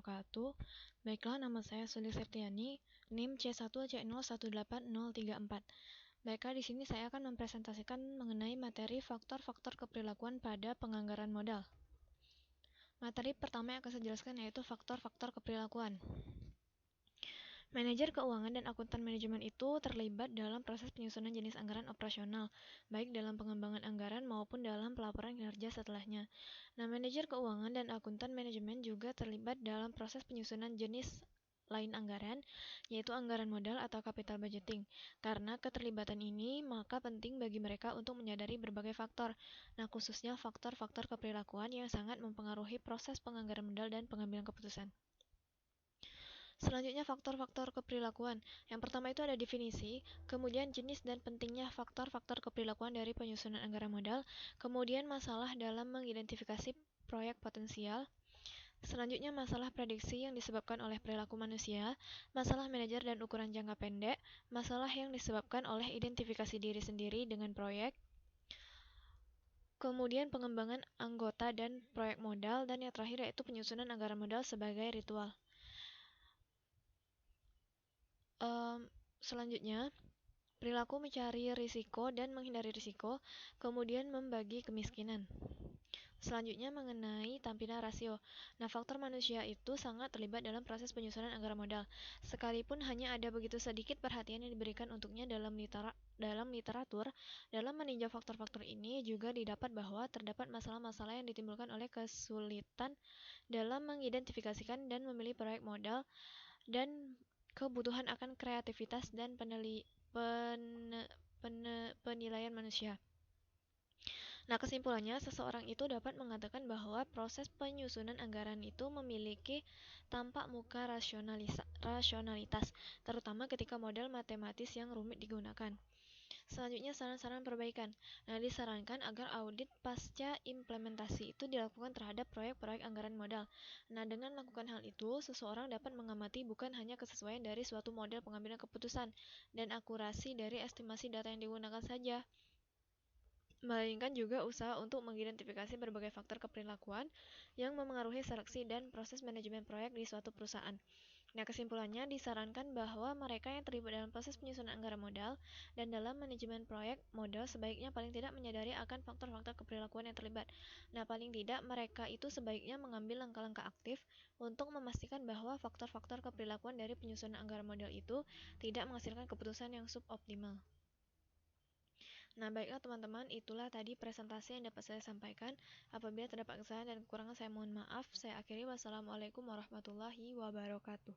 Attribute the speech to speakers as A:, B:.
A: wabarakatuh. Baiklah, nama saya Suli Septiani, NIM C1C018034. Baiklah, di sini saya akan mempresentasikan mengenai materi faktor-faktor keprilakuan pada penganggaran modal. Materi pertama yang akan saya jelaskan yaitu faktor-faktor keprilakuan. Manajer keuangan dan akuntan manajemen itu terlibat dalam proses penyusunan jenis anggaran operasional, baik dalam pengembangan anggaran maupun dalam pelaporan kinerja setelahnya. Nah, manajer keuangan dan akuntan manajemen juga terlibat dalam proses penyusunan jenis lain anggaran, yaitu anggaran modal atau capital budgeting. Karena keterlibatan ini, maka penting bagi mereka untuk menyadari berbagai faktor. Nah, khususnya faktor-faktor keprilakuan yang sangat mempengaruhi proses penganggaran modal dan pengambilan keputusan. Selanjutnya, faktor-faktor keprilakuan. Yang pertama itu ada definisi, kemudian jenis dan pentingnya faktor-faktor keprilakuan dari penyusunan anggaran modal, kemudian masalah dalam mengidentifikasi proyek potensial, selanjutnya masalah prediksi yang disebabkan oleh perilaku manusia, masalah manajer dan ukuran jangka pendek, masalah yang disebabkan oleh identifikasi diri sendiri dengan proyek, kemudian pengembangan anggota dan proyek modal, dan yang terakhir yaitu penyusunan anggaran modal sebagai ritual. Selanjutnya, perilaku mencari risiko dan menghindari risiko, kemudian membagi kemiskinan. Selanjutnya mengenai tampilan rasio. Nah, faktor manusia itu sangat terlibat dalam proses penyusunan anggaran modal. Sekalipun hanya ada begitu sedikit perhatian yang diberikan untuknya dalam literatur, dalam meninjau faktor-faktor ini juga didapat bahwa terdapat masalah-masalah yang ditimbulkan oleh kesulitan dalam mengidentifikasikan dan memilih proyek modal dan kebutuhan akan kreativitas dan penilaian manusia. Nah, kesimpulannya, seseorang itu dapat mengatakan bahwa proses penyusunan anggaran itu memiliki tampak muka rasionalitas, terutama ketika model matematis yang rumit digunakan. Selanjutnya, saran-saran perbaikan. Nah, disarankan agar audit pasca implementasi itu dilakukan terhadap proyek-proyek anggaran modal. Nah, dengan melakukan hal itu, seseorang dapat mengamati bukan hanya kesesuaian dari suatu model pengambilan keputusan dan akurasi dari estimasi data yang digunakan saja, melainkan juga usaha untuk mengidentifikasi berbagai faktor keprilakuan yang memengaruhi seleksi dan proses manajemen proyek di suatu perusahaan. Nah, kesimpulannya disarankan bahwa mereka yang terlibat dalam proses penyusunan anggaran modal dan dalam manajemen proyek modal sebaiknya paling tidak menyadari akan faktor-faktor keprilakuan yang terlibat. Nah, paling tidak mereka itu sebaiknya mengambil langkah-langkah aktif untuk memastikan bahwa faktor-faktor keprilakuan dari penyusunan anggaran modal itu tidak menghasilkan keputusan yang suboptimal. Nah, baiklah teman-teman, itulah tadi presentasi yang dapat saya sampaikan. Apabila terdapat kesalahan dan kekurangan, saya mohon maaf. Saya akhiri, wassalamualaikum warahmatullahi wabarakatuh.